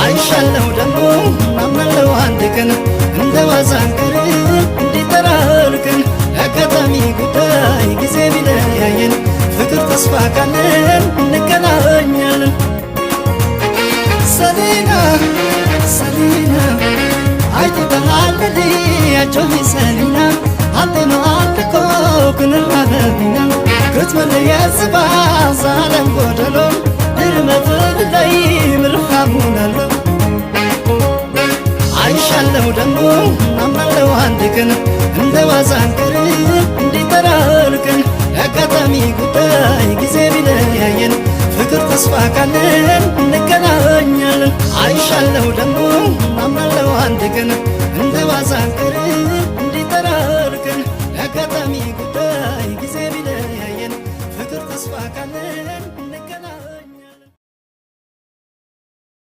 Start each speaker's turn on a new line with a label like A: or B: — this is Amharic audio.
A: አይሻለው ደግሞ ማምናለው አንድ ቀን እንደ ዋዛንቀር እንዲጠራርቀን አጋጣሚ ጉዳይ ጊዜ ቢለያየን ፍቅር ተስፋ ካለን እንገናኛለን። ሰሊና ሰሊና አይተታለሊ ያጆሚ ሰሊና አንተማ አልኮ ኩንላበቢና ክትመለየ ዝባዛ ዓለም ጎደሎ ድርመት ላይ ምርሃሙናለ አይሻለው ደግሞ ማምናለው አንድ ቀን እንደ ዋዛንቀር እንዲጠራርቀን አጋጣሚ ጉዳይ ጊዜ ቢለያየን ፍቅር ተስፋ ካለን እንገናኛለን። አይሻለው ደግሞ ማምናለው አንድ ቀን እንደ ዋዛንቀር እንዲጠራ